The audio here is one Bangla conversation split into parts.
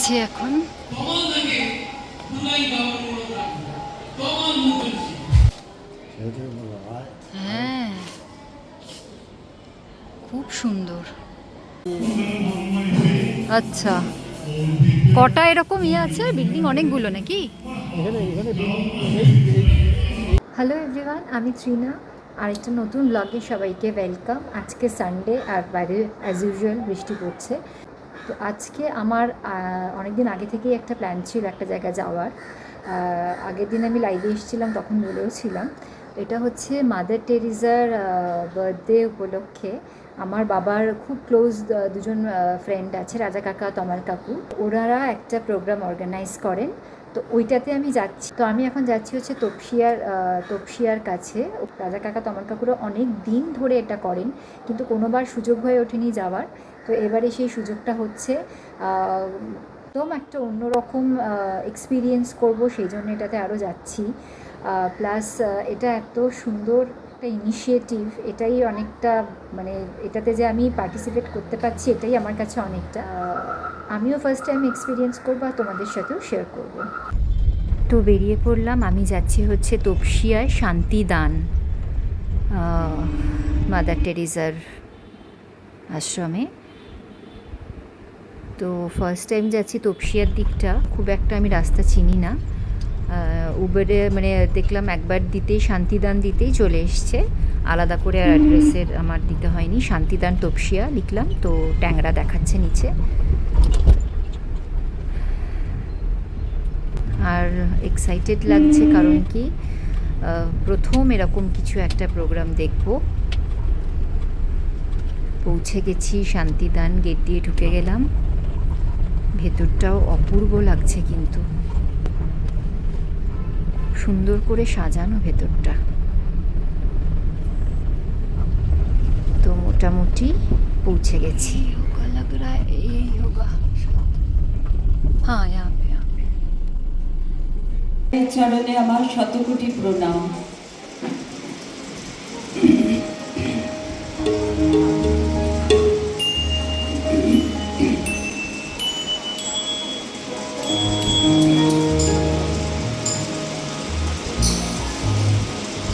যাচ্ছি এখন। হ্যাঁ, খুব সুন্দর। আচ্ছা, কটা এরকম আছে বিল্ডিং? অনেকগুলো নাকি? হ্যালো এভরিওয়ান, আমি ত্রিনা। আরেকটা নতুন ব্লগে সবাইকে ওয়েলকাম। আজকে সানডে আর বাইরে অ্যাজ ইউজুয়াল বৃষ্টি পড়ছে। তো আজকে আমার অনেক দিন আগে থেকেই একটা প্ল্যান ছিল একটা জায়গায় যাওয়ার। আগের দিন আমি লাইভে এসেছিলাম, তখন বলেও ছিলাম। এটা হচ্ছে মাদার টেরিজার বার্থডে উপলক্ষে আমার বাবার খুব ক্লোজ দুজন ফ্রেন্ড আছে, রাজা কাকা, তমাল কাকু। ওনারা একটা প্রোগ্রাম অর্গানাইজ করেন, তো ওইটাতে আমি যাচ্ছি। তো আমি এখন যাচ্ছি হচ্ছে তপসিয়ার কাছে। রাজা কাকা, তমাল কাকুরা অনেক দিন ধরে এটা করেন, কিন্তু কোনোবার সুযোগ হয়ে ওঠেনি যাওয়ার। তো এবারে সেই সুযোগটা হচ্ছে। একদম একটা অন্যরকম এক্সপিরিয়েন্স করব, সেই জন্য এটাতে আরও যাচ্ছি। প্লাস এটা এত সুন্দর একটা ইনিশিয়েটিভ, এটাই অনেকটা, মানে এটাতে যে আমি পার্টিসিপেট করতে পারছি এটাই আমার কাছে অনেকটা। আমিও ফার্স্ট টাইম এক্সপিরিয়েন্স করবো আর তোমাদের সাথেও শেয়ার করব। তো বেরিয়ে পড়লাম, আমি যাচ্ছি হচ্ছে তপসিয়ায় শান্তিদান মাদার টেরিজার আশ্রমে। তো ফার্স্ট টাইম যাচ্ছি তপসিয়ার দিকটা, খুব একটা আমি রাস্তা চিনি না। উবেরে মানে দেখলাম একবার দিতেই, শান্তিদান দিতেই চলে এসছে, আলাদা করে অ্যাড্রেসের আমার দিতে হয়নি। শান্তিদান তপসিয়া লিখলাম, তো ট্যাংরা দেখাচ্ছে নিচে। আর এক্সাইটেড লাগছে, কারণ কি প্রথম এরকম কিছু একটা প্রোগ্রাম দেখব। পৌঁছে গেছি শান্তিদান, গেট দিয়ে ঢুকে গেলাম। ভেতরটাও অপূর্ব লাগছে, কিন্তু সুন্দর করে সাজানো ভেতরটা। তো মোটামুটি পৌঁছে গেছি। চরণে আমার শতকোটি প্রণাম।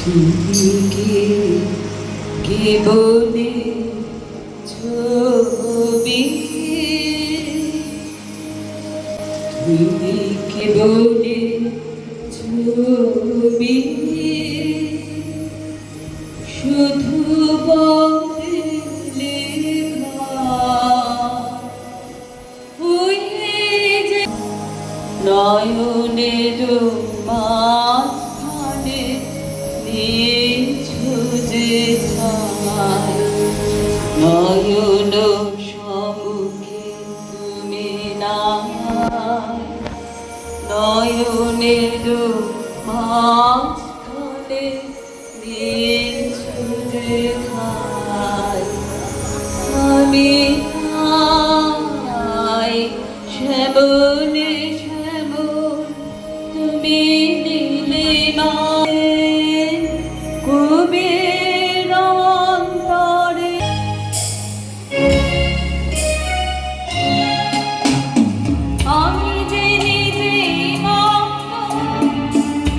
তুমি কে বলে ছবি, তুমি কে বলে ছবি, শুধু বলে লেখা যে নয়নের মাঝখানে নিয়েছো যে ঠাই, নয়ন সম্মুখে তুমি নাই, নয়নের মাঝখানে নিয়েছো যে ঠাই। আমি নাই শ্যামলে শ্যামল, তুমি নীলিমা কবির অন্তরে। আমি যে নিজে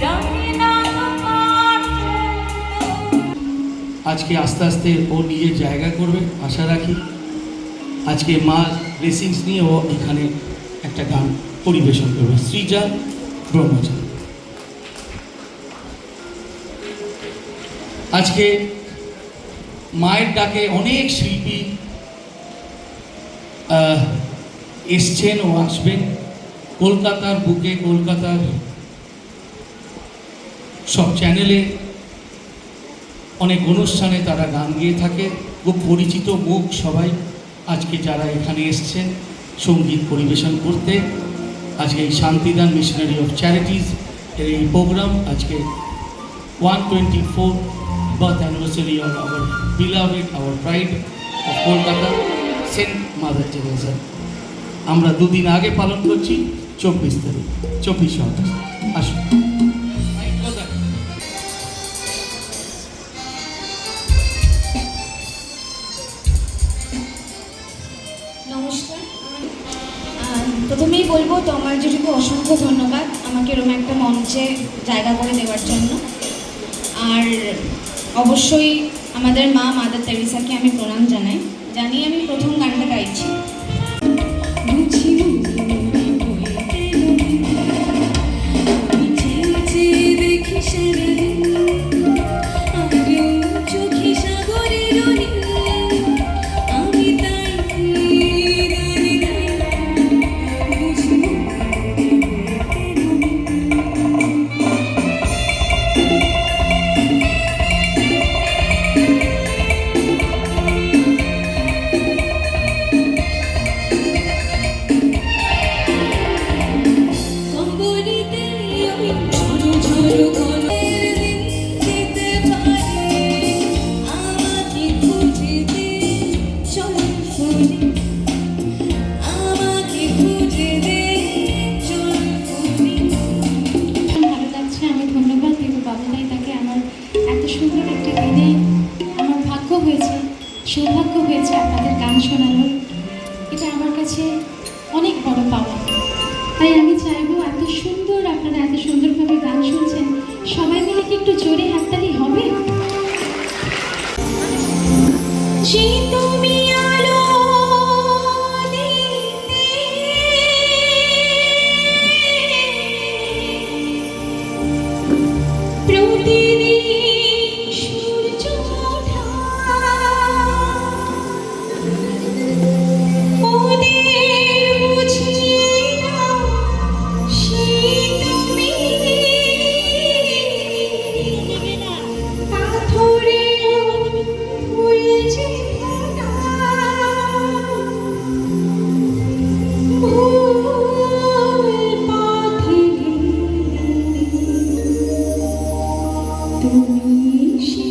জানি না তোমার। আজকে আস্তে আস্তে ও নিজের জায়গা করবে আশা রাখি। আজকে মা ব্লেসিংস নিয়ে ও এখানে একটা গান পরিবেশন করবে, শ্রীজা ব্রহ্মচারী। আজকে মায়ের ডাকে অনেক শিল্পী এসছেন ও আসবেন। কলকাতার বুকে, কলকাতার সব চ্যানেলে অনেক অনুষ্ঠানে তারা গান গেয়ে থাকে। খুব পরিচিত মুখ সবাই আজকে যারা এখানে এসছেন সঙ্গীত পরিবেশন করতে। আজকে এই শান্তিদান মিশনারি অফ চ্যারিটিজ এর এই প্রোগ্রাম, আজকে 124 birth anniversary of our beloved, our pride of Kolkata, saint mother Teresa. আমরা দুদিন আগে পালন করছি, 24 তারিখ, 24 অগস্ট। আসুন। নমস্কার। প্রথম প্রথমেই বলবো তোমার যেটুকু অসংখ্য ধন্যবাদ আমাকে এরকম একটা মঞ্চে জায়গা করে দেওয়ার জন্য। আর অবশ্যই আমাদের মা মাদার তেরেসাকে আমি প্রণাম জানিয়ে আমি প্রথম গানটা গাইছি। ভালো লাগছে, আমি ধন্যবাদ দেব বাবুদাই তাকে। আমার এত সুন্দর একটা দিনে আমার ভাগ্য হয়েছে, সৌভাগ্য হয়েছে আপনাদের গান শোনানোর। এটা আমার কাছে অনেক বড় পাওয়া। তাই আমি চাইবো এত সুন্দর, আপনারা এত সুন্দরভাবে গান শুনছেন, সবাই মিলে কি একটু জোরে হাততালি হবে? যে তুমি আলো প্রতিদিন সূর্য ওঠা ওদের বুঝিয়ে দাও সেই তুমি পাথরের ফুল যে ফোটা ভুল পথে তুমি সে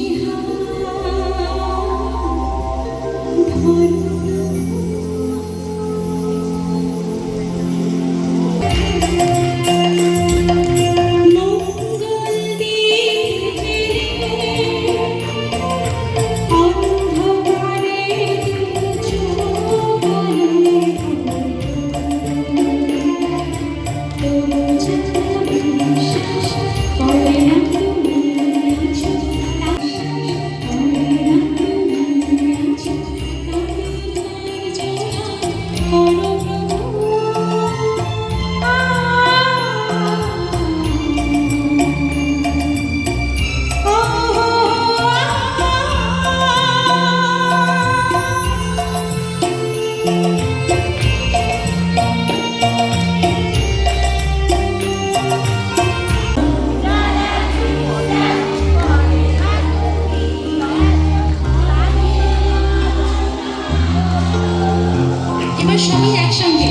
এবার সবাই একসঙ্গে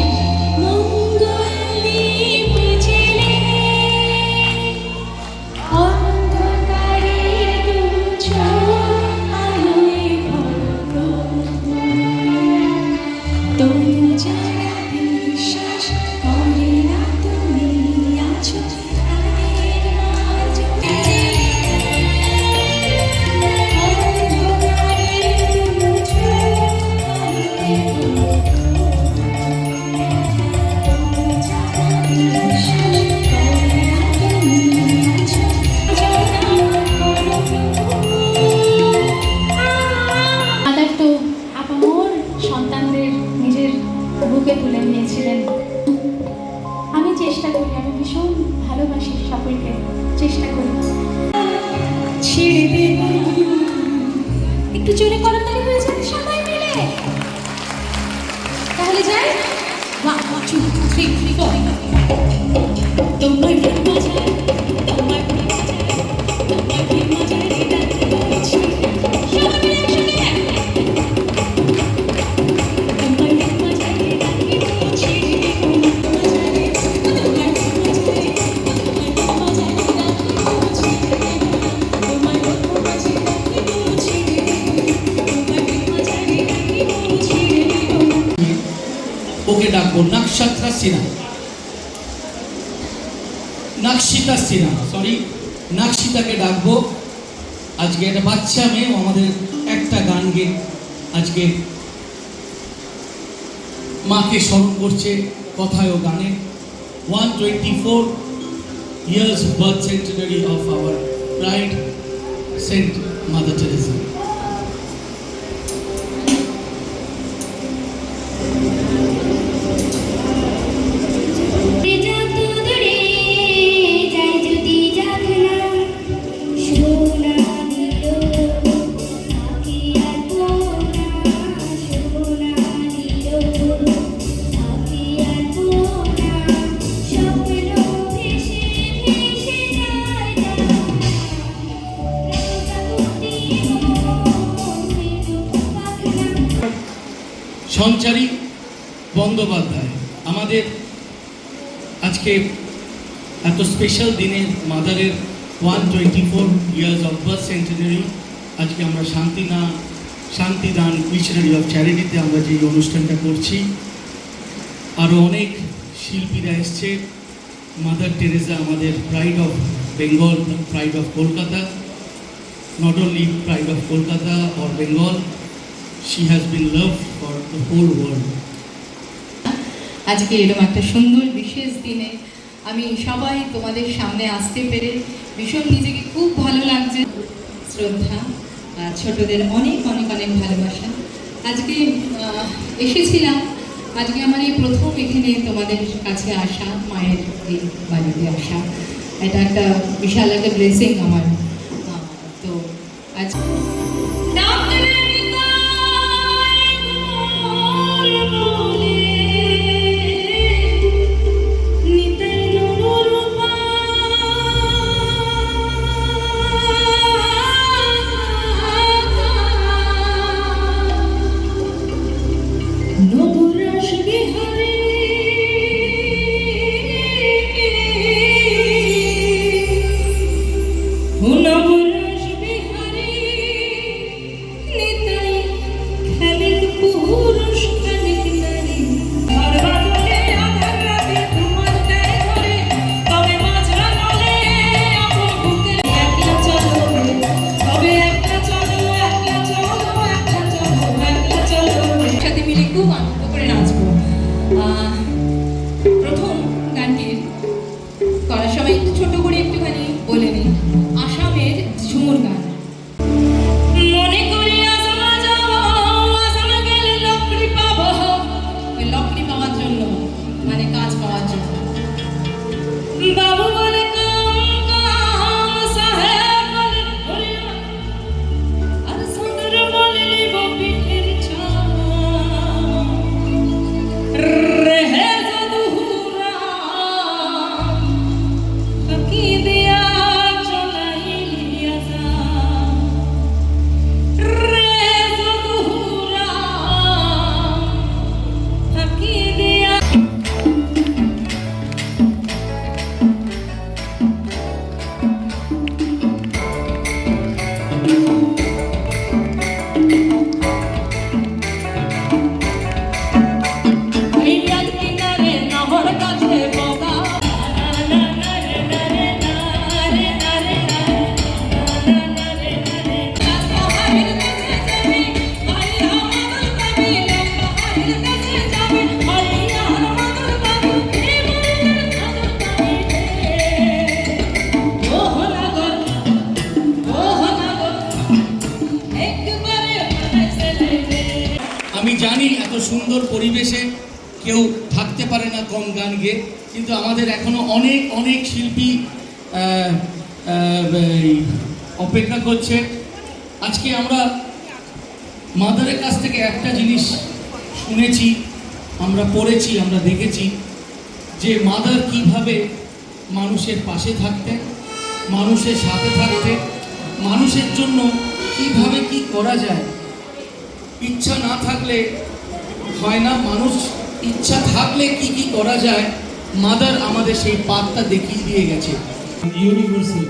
বুকে তুলে নিয়েছিলেন। আমি চেষ্টা করি, আমি ভীষণ ভালোবাসি সকলকে, চেষ্টা করি। ছেড়ে দেব একটু জোরে করতালি হয়ে যাবে সবাই মিলে, তাহলে যাই। 1 2 3 4 তোমার প্রেম বাজায়, তোমার প্রেম বাজায়, তোমার প্রেম বাজায়, এটা বলছি সবাই মিলে একসঙ্গে। ওকে ডাকবো নাকশাত্রা সিনহা, নাকশিতা সিনহা, সরি নাকশিতাকে ডাকবো। আজকে একটা বাচ্চা মেয়ে আমাদের একটা গান গেয়ে আজকে মাকে স্মরণ করছে, কথায় ও গানে 124 years birth centenary of our bride, Saint Mother Teresa. সঞ্চারী বন্দ্যোপাধ্যায় আমাদের আজকে এত স্পেশাল দিনে মাদারের 124 ইয়ার্স অফ বার্থ সেন্টেনারি আজকে আমরা শান্তিদান মিশনারি অফ চ্যারিটিতে আমরা যে অনুষ্ঠানটা করছি। আরও অনেক শিল্পীরা এসছে। মাদার টেরেসা আমাদের pride of Bengal, pride of Kolkata, not only pride of Kolkata or Bengal, she has been loved for the whole world. আজকে এরকম একটা সুন্দর বিশেষ দিনে আমি সবাই তোমাদের সামনে আসতে পেরে ভীষণ নিজেকে খুব ভালো লাগছে। শ্রদ্ধা, ছোটদের অনেক অনেক অনেক ভালোবাসা। আজকে এসেছিলাম, আজকে আমার এই প্রথম এখানে তোমাদের কাছে আসা, মায়ের এই বাড়িতে আসা, এটা একটা বিশাল একটা ব্লেসিং আমার। তো আজ প্রথম গানটির করার সময় একটু ছোট করে একটুখানি বলে নিই, আসামের ঝুমুর গান। মনে করি আসামে যাব, আসামে গেলে লকড়ি পাবো, ওই লকড়ি পাওয়ার জন্য মানে কাজ পাওয়ার জন্য। বাবু বলে কাম কাম, সাহেব বলে ধরিয়া, আর সুন্দর বলে নিব পিঠের ছাপ। আমি জানি এত সুন্দর পরিবেশে কেউ থাকতে পারে না কম গান গেয়ে, কিন্তু আমাদের এখনো অনেক অনেক শিল্পী অপেক্ষা করছে। আজকে আমরা মাদারের কাছ থেকে একটা জিনিস শুনেছি, আমরা পড়েছি, আমরা দেখেছি যে মাদার কিভাবে মানুষের পাশে থাকতে, মানুষের সাথে থাকতে, মানুষের জন্য কিভাবে কি করা যায়। ইচ্ছা না থাকলে হয় না, মানুষ ইচ্ছা থাকলে কি কি করা যায়, মাদার আমাদের সেই পাথটা দেখিয়ে দিয়ে গেছে। Universal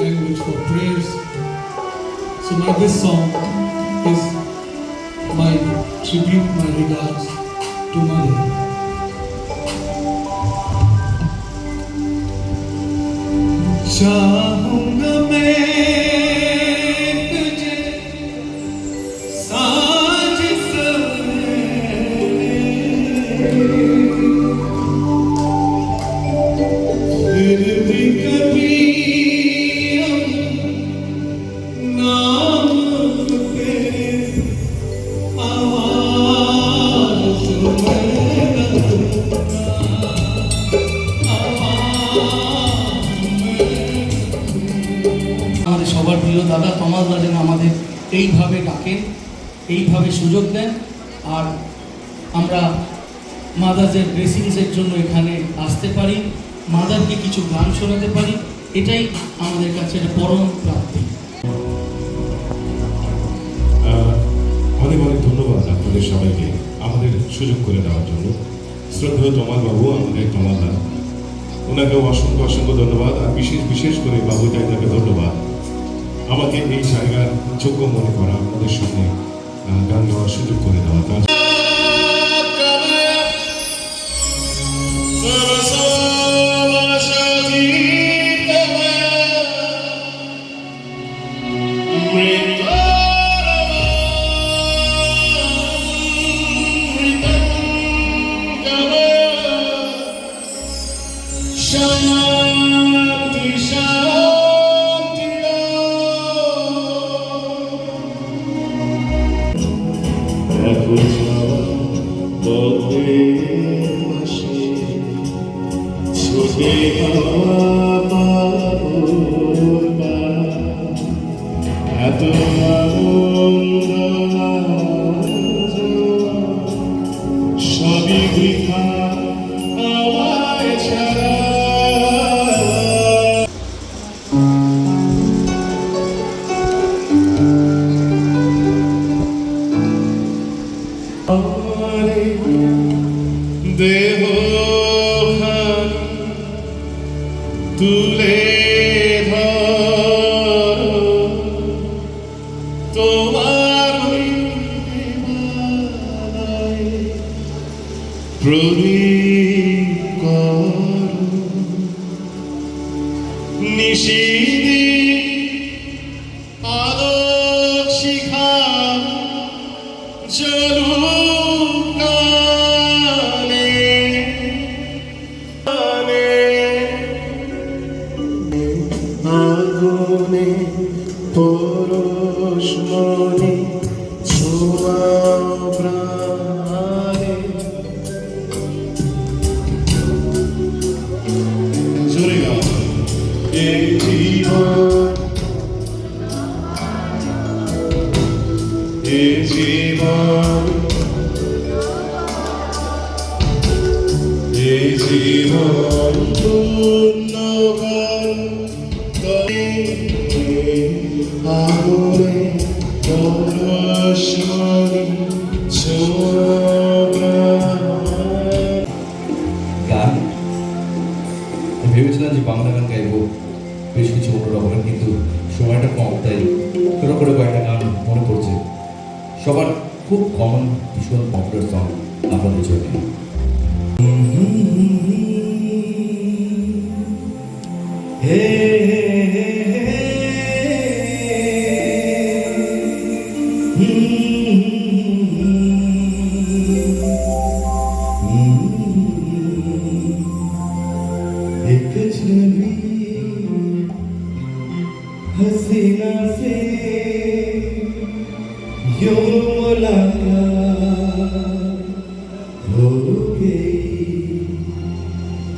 language for prayers. So now this song is my tribute, my regards to Mother. चाहूंगा मैं तुझे साँझ सवेरे প্রিয় দাদা তমালদা যেন আমাদের এইভাবে ডাকেন, এইভাবে সুযোগ দেন, আর আমরা মাদার্সের ব্লেসিংসের জন্য এখানে আসতে পারি, মাদারকে কিছু গান শোনাতে পারি, এটাই আমাদের কাছে একটা পরম প্রাপ্তি। অনেক অনেক ধন্যবাদ আপনাদের সবাইকে আমাদের সুযোগ করে দেওয়ার জন্য। শ্রদ্ধেয় তমাল বাবু, আমাদের তমালদা, ওনাকেও অসংখ্য অসংখ্য ধন্যবাদ। আর বিশেষ করে বাবু তাইদাকে ধন্যবাদ আমাকে এই জায়গার যোগ্য মনে করা, আপনাদের সামনে গান গাওয়ার সুযোগ করে দেওয়া। তার এত সবই বৃথা আমায় ছাড়া। দেহ তুলে ধরো তোমার প্রদীপ করো নিশিদি আলোক শিখা জ্বলুক কানে আগুনে পরশ মনে ছোঁয়া প্রাণে। জোরে গাও। এই জীবন, এই জীবন, এই জীবন পূর্ণ আগুনে পরশ মনে ছোঁয়া। গান ভেবেছিলাম যে বাংলা গান গাইবো, বেশ কিছু অন্য রকমের, কিন্তু সময়টা কম, তাই ছোটো করে কয়েকটা গান মনে পড়ছে। সবার খুব কমন, ভীষণ পপুলার সং আপনাদের জন্য। হে एक छवि हसीना से यूं मुलाकात हो गई।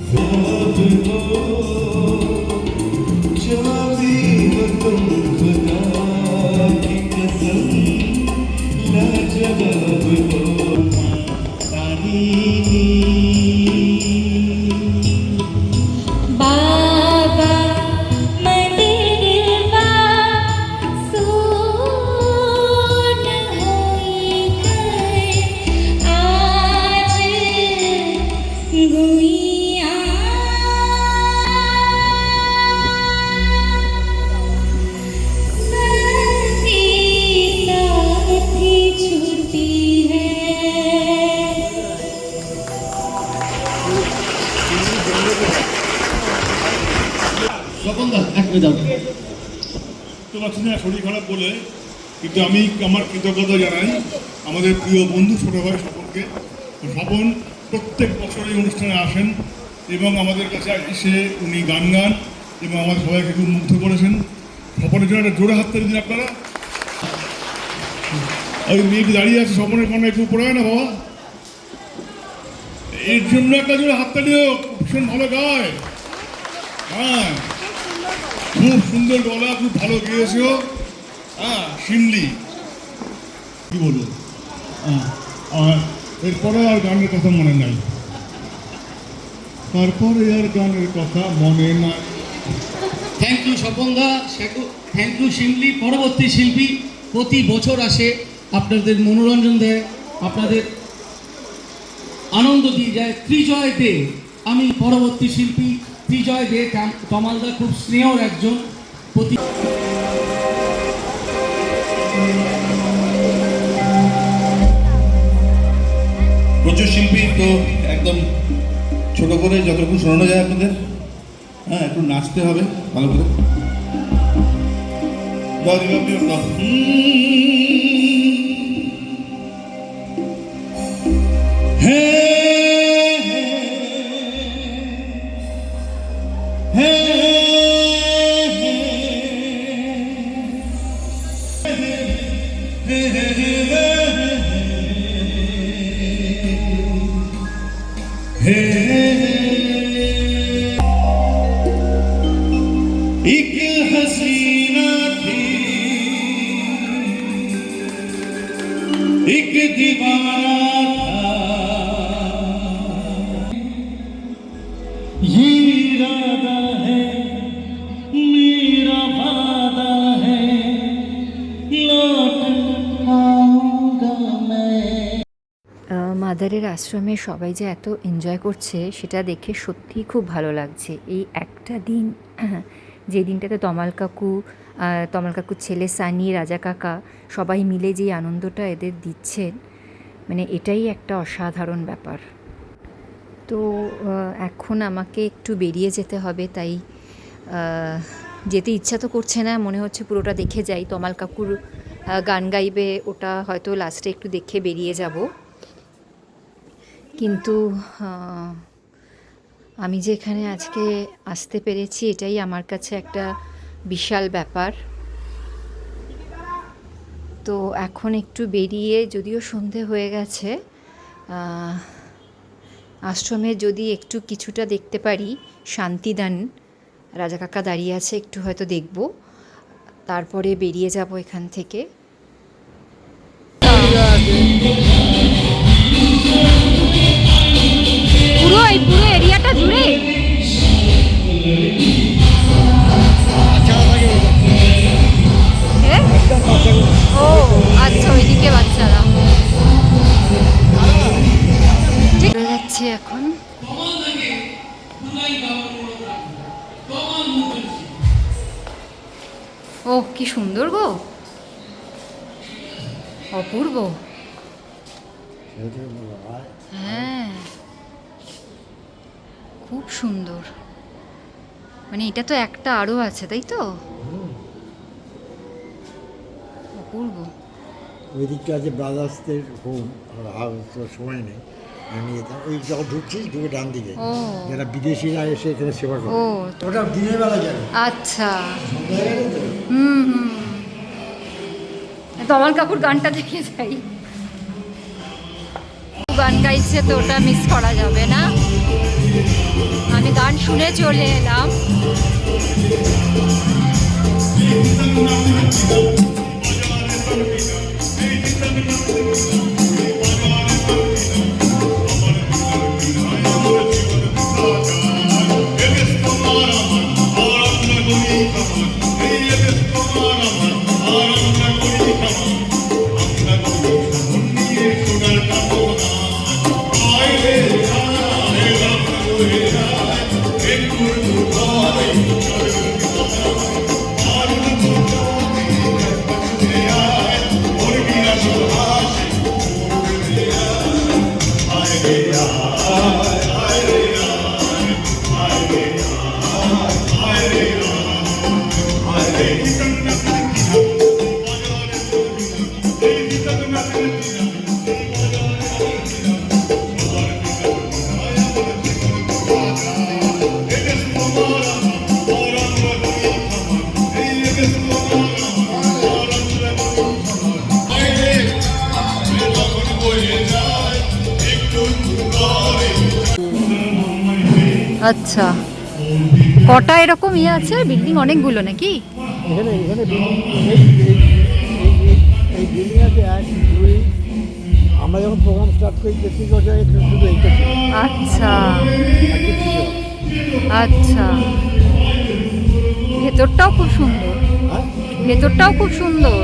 ख्वाब हो जब भी वो तुम खुदा की कसम लाजवाब हो पानी। बाबा मंदिरवा सोन होई गए आज गुइया साथी साथी छूटी है। স্বপনদা এক মিনিট দাও। তো পারছি না শরীর খারাপ বলে, কিন্তু আমি আমার কৃতজ্ঞতা জানাই আমাদের প্রিয় বন্ধু ছোটো ভাই স্বপনকে। স্বপন প্রত্যেক বছর এই অনুষ্ঠানে আসেন এবং আমাদের কাছে এসে উনি গান গান এবং আমাদের সবাইকে খুব মুগ্ধ করেছেন। স্বপনের জন্য একটা জোরে হাত তালি দিন আপনারা। ওই মেয়েটি দাঁড়িয়ে আছে স্বপনের কন্যা, একটু পড়ে হয় না বাবা, এর জন্য একটা জোরে হাত তালিও, ভীষণ ভালো গায়। হ্যাঁ খুব সুন্দর গলা, খুব ভালো গেয়েছো। হ্যাঁ, শিমলি কি বলবো। আর এরপরে আর গানের কথা মনে নাই, তারপরে আর গানের কথা মনে নাই। থ্যাংক ইউ স্বপনদা, থ্যাংক ইউ শিমলি। পরবর্তী শিল্পী প্রতি বছর আসে, আপনাদের মনোরঞ্জন দেয়, আপনাদের আনন্দ দিয়ে যায়। ত্রিজয় দে, আমি পরবর্তী শিল্পী ত্রিজয় দে। তমালদা খুব স্নেহর একজন। প্রতি প্রচুর শিল্পী তো একদম ছোট করে যতটুকু শোনানো যায় আপনাদের। হ্যাঁ, একটু নাচতে হবে ভালো করে। एक हसीना थी, एक दीवाना था, ये इरादा है मेरा वादा है, लौट आऊंगा मैं। মাদারের আশ্রমে সবাই যে এত এনজয় করছে সেটা দেখে সত্যিই খুব ভালো লাগছে। এই একটা দিন, যে দিনটাতে তমাল কাকুর ছেলে সানি, রাজা কাকা সবাই মিলে যে আনন্দটা এদের দিচ্ছেন, মানে এটাই একটা অসাধারণ ব্যাপার। তো এখন আমাকে একটু বেরিয়ে যেতে হবে, তাই যেতে ইচ্ছা তো করছে না, মনে হচ্ছে পুরোটা দেখে যাই। তমাল কাকুর গান গাইবে, ওটা হয়তো লাস্টে একটু দেখে বেরিয়ে যাব। কিন্তু আমি যে এখানে আজকে আসতে পেরেছি এটাই আমার কাছে একটা বিশাল ব্যাপার। তো এখন একটু বেরিয়ে, যদিও সন্ধে হয়ে গেছে, আশ্রমে যদি একটু কিছুটা দেখতে পারি, শান্তিদান রাজা কাকা দাঁড়িয়ে আছে, একটু হয়তো দেখব, তারপরে বেরিয়ে যাব এখান থেকে। পুরো এরিয়াটা জুড়ে ও আচ্ছা, ওইদিকে বাচ্চারা ঠিক যাচ্ছে এখন। ও কি সুন্দর গো, অপূর্ব। হ্যাঁ, খুব সুন্দর। মানে এটা তো একটা আরও আছে, তাই তো? অপূর্ব। ওই দিকটা আছে ব্রাদার্সদের হোম, সময় নেই, আমি ওই যখন ঢুকছি ঢুকে ডান দিকে যারা বিদেশিরা এসে এখানে সেবা করে, ওটা দিনের বেলা যাবে। আচ্ছা, হুম। তমাল কাকুর গানটা দেখে যাই, গান গাইছে তো ওটা মিস করা যাবে না। আমি গান শুনে চলে এলাম। আচ্ছা, কটা এরকম আছে বিল্ডিং? অনেকগুলো নাকি? এখানে এখানে এই বিল্ডিং আছে 1 2, আমরা যখন প্রোগ্রাম স্টার্ট করি 33 বছর শুধু এইটা ছিল। আচ্ছা আর কিছু ছিল না। আচ্ছা, ভেতরটাও খুব সুন্দর, হ্যাঁ, ভেতরটাও খুব সুন্দর।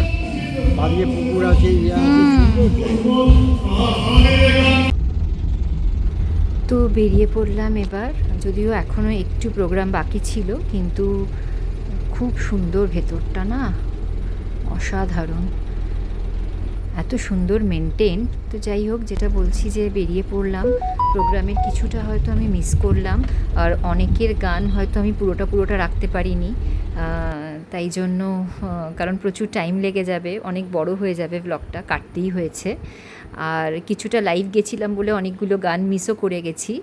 বাড়িয়ে পুকুর আছে, ইয়ে আছে, হুম। সুন্দর জায়গা। তো বেরিয়ে পড়লাম এবার, যদিও এখনও একটু প্রোগ্রাম বাকি ছিল, কিন্তু খুব সুন্দর ভেতরটা না, অসাধারণ, এত সুন্দর মেনটেন। তো যাই হোক, যেটা বলছি যে বেরিয়ে পড়লাম, প্রোগ্রামের কিছুটা হয়তো আমি মিস করলাম, আর অনেকের গান হয়তো আমি পুরোটা রাখতে পারিনি, তাই জন্য, কারণ প্রচুর টাইম লেগে যাবে, অনেক বড় হয়ে যাবে ব্লগটা, কাটতেই হয়েছে। আর কিছুটা লাইভ গেছিলাম বলে অনেকগুলো গান মিসও করে গেছি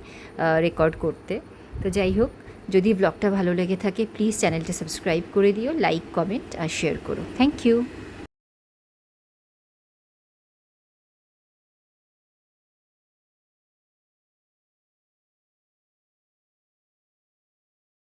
রেকর্ড করতে। তো যাই হোক, যদি ব্লগটা ভালো লেগে থাকে প্লিজ চ্যানেলটা সাবস্ক্রাইব করে দিও, লাইক, কমেন্ট আর শেয়ার করো। Thank you.